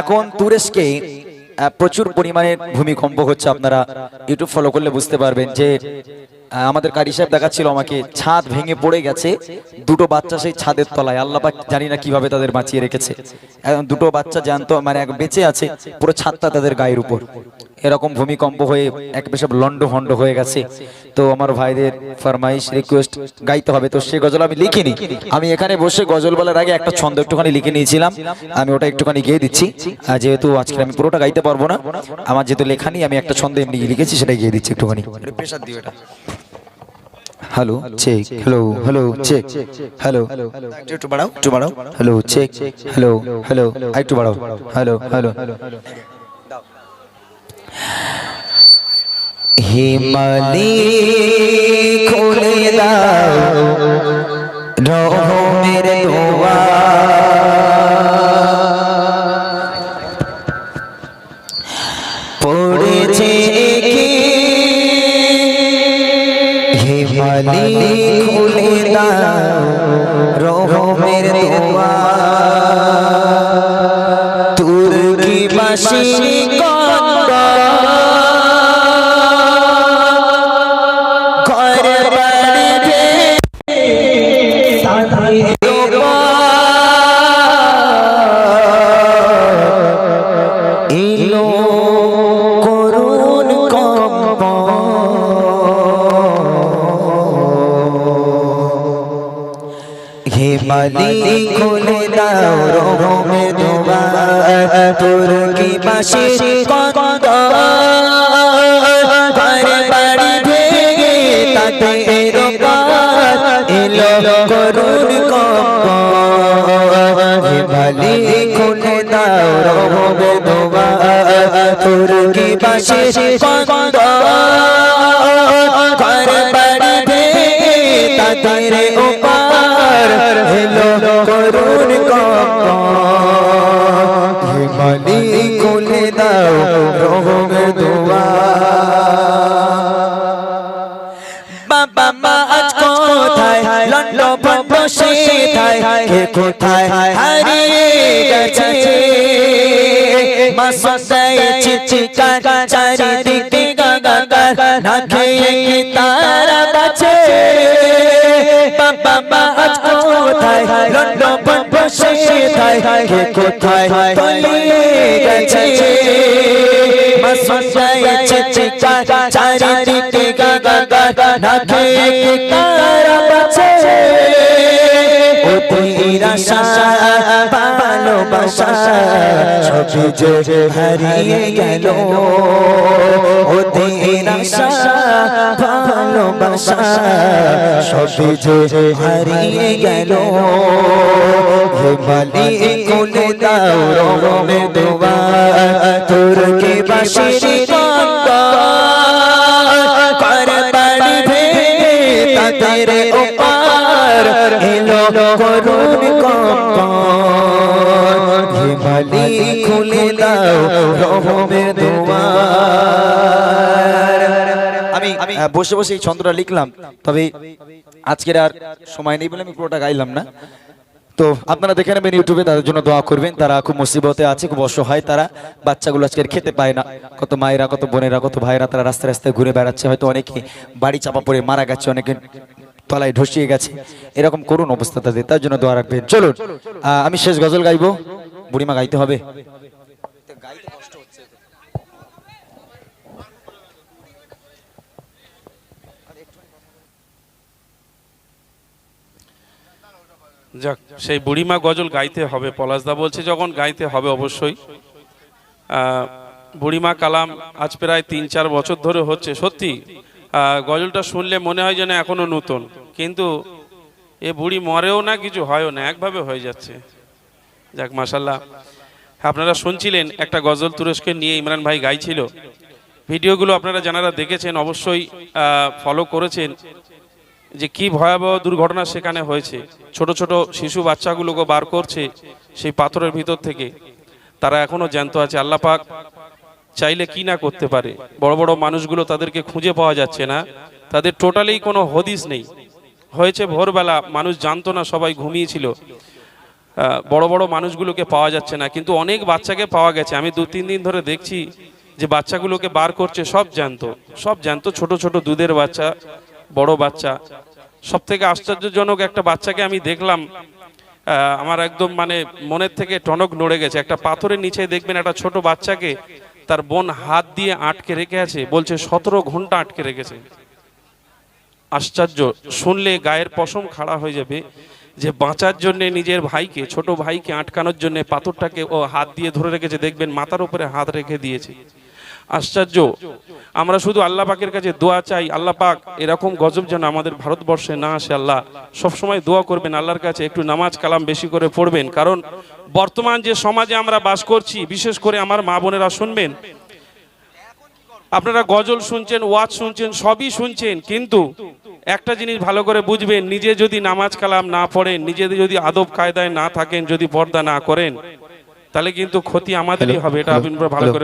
এখন তুরস্কে প্রচুর পরিমাণে ভূমিকম্প হচ্ছে। আপনারা ইউটিউব ফলো করলে বুঝতে পারবেন যে আমাদের কারি সাহেব দেখাচ্ছিল আমাকে, ছাদ ভেঙে পড়ে গেছে, দুটো বাচ্চা সেই ছাদের তলায়। আল্লাহ পাক জানি না কিভাবে তাদের বাঁচিয়ে রেখেছে। দুটো বাচ্চা জ্যান্ত মানে বেঁচে আছে, পুরো ছাদটা তাদের গায়ের উপর। এরকম ভূমিকম্প হয়ে এক পেশাব লন্ড ভন্ড হয়ে গেছে। তো আমার ভাইদের ফরমাইশ রিকোয়েস্ট গাইতে হবে, তো সে গজল আমি লিখিনি। আমি এখানে বসে গজল বলার আগে একটা ছন্দ একটুখানি লিখে নিয়েছিলাম, আমি ওটা একটুখানি গেয়ে দিচ্ছি। যেহেতু আজকে আমি পুরোটা গাইতে পারবো না, আমার যেহেতু লেখা নেই, আমি একটা ছন্দ এমনি লিখেছি, সেটাই গিয়ে দিচ্ছি একটুখানি। প্রেসার দিও এটা। Hello check, hello hello check, hello একটু বাড়াও, একটু বাড়াও, হ্যালো চেক, হ্যালো হ্যালো একটু বাড়াও, হ্যালো হ্যালো। হিমালি খুলে দাও রহমের দোয়া পড়েছে কি। হিমালি খুলে দাও রহমের দোয়া তুর্কি বাসী হিমালি খুলে দাও রহমের দোয়া তুর্কি বাসী কন্দ ঘরে বাড়ি ভেঙে তাতে এলো করুণ কম্প। হিমালি খুলে দাও রহমের দোয়া তুর্কি বাসী কন্দ ঘরে বাড়ি ভেঙে তাদের হেলো করুণ কম্প। হিমালি খুলে দাও রহমের দোয়া। বাবা মা আজ কোথায় লন্ডন বসে থায়, কে কোথায় হারিয়ে গেছে। মা সদায় চিৎকার চারিদিকে গাগাগার, না খেয়ে তারা বাঁচে। বাবা মা আজ কোথায় লন্ডন বসে থায়, কে কোথায় তলিয়ে গেছে। মা সদায় চিৎকার চারিদিকে গাগাগার, না খেয়ে তারা বাঁচে। ওদের আশা ভালোবাসা সবই যে হারিয়ে গেল। ওদের আশা ভালোবাসা সবই যে হারিয়ে গেল। হিমালি খুলে দাও রহমের দোয়া তুর্কি বাসী কন্দ ঘরে বাড়ি ভেঙে তাদের ওপার এলো করুণ কম্প। হিমালি খুলে দাও রহমের দোয়া। আমি বসে বসে এই ছন্দটা লিখলাম, তবে আজকের আর সময় নেই বলে আমি পুরোটা গাইলাম না। তো আপনারা দেখে নেবেন ইউটিউবে, তাদের জন্য দোয়া করবেন। তারা খুব মুসিবতে আছে, খুব অসহায় তারা। বাচ্চাগুলো আজকে খেতে পায় না। কত মায়েরা, কত বোনেরা, কত ভাইরা তারা রাস্তায় রাস্তায় ঘুরে বেড়াচ্ছে। হয়তো অনেকে বাড়ি চাপা পড়ে মারা গেছে, অনেকে তলায় ধসিয়ে গেছে। এরকম করুন অবস্থা তাদের, তার জন্য দোয়া রাখবেন। চলুন আমি শেষ গজল গাইবো। বুড়িমা গাইতে হবে। যাক, সেই বুড়িমা গজল গাইতে হবে। পলাশদা বলছে যখন গাইতে হবে অবশ্যই। বুড়িমা কালাম আজ প্রায় 3-4 বছর ধরে হচ্ছে। সত্যি গজলটা শুনলে মনে হয় যেন এখনো নতুন, কিন্তু এ বুড়ি মরেও না, কিছু হয়ও না, একভাবে হয়ে যাচ্ছে। যাক মাশাল্লাহ। আপনারা শুনছিলেন একটা গজল তুরস্কের নিয়ে ইমরান ভাই গাইছিল। ভিডিওগুলো আপনারা যারা দেখেছেন অবশ্যই ফলো করেছেন যে কি ভয়াবহ দুর্ঘটনা সেখানে হয়েছে। ছোট ছোট শিশু বাচ্চাগুলোকে বার করছে সেই পাথরের ভিতর থেকে, তারা এখনো জ্যান্ত আছে। আল্লাহ পাক চাইলে কি না করতে পারে। বড় বড় মানুষগুলো তাদেরকে খুঁজে পাওয়া যাচ্ছে না, তাদের টোটালি কোনো হদিস নেই। হয়েছে ভোরবেলা, মানুষ জানতো না, সবাই ঘুমিয়েছিল। বড় বড় মানুষগুলোকে পাওয়া যাচ্ছে না, কিন্তু অনেক বাচ্চাকে পাওয়া গেছে। আমি 2-3 দিন ধরে দেখছি যে বাচ্চাগুলোকে বার করছে, সব জ্যান্ত, ছোট ছোট দুধের বাচ্চা, বড় বাচ্চা। সব থেকে আশ্চর্যজনক একটা বাচ্চাকে আমি দেখলাম, আমার একদম মানে মনের থেকে টনক নড়ে গেছে। একটা পাথরের নিচে দেখবেন একটা ছোট বাচ্চাকে তার বোন হাত দিয়ে আটকে রেখে আছে, বলছে 17 ঘন্টা আটকে রেখেছে। আশ্চর্য, শুনলে গায়ের পশম খাড়া হয়ে যাবে যে বাঁচার জন্য নিজের ভাইকে, ছোট ভাইকে আটকানোর জন্য পাথরটাকে ও হাত দিয়ে ধরে রেখেছে, দেখবেন মাথার উপরে হাত রেখে দিয়েছে। আশ্চর্য। আমরা শুধু আল্লাহ পাকের কাছে দোয়া চাই, আল্লাহ পাক এরকম গজব যেন আমাদের ভারতবর্ষে না আসে। আল্লাহ সবসময় দোয়া করবেন আল্লাহর কাছে, একটু নামাজ কালাম বেশি করে পড়বেন, কারণ বর্তমান যে সমাজে আমরা বাস করছি, বিশেষ করে আমার মা বোনেরা শুনবেন, আপনারা গজল শুনছেন, ওয়াজ শুনছেন, সবই শুনছেন, কিন্তু একটা জিনিস ভালো করে বুঝবেন, নিজে যদি নামাজ কালাম না পড়েন, নিজে যদি আদব কায়দায় না থাকেন, যদি পর্দা না করেন, তাহলে কিন্তু ক্ষতি আমাদেরই হবে। এটা আপনারা ভালো করে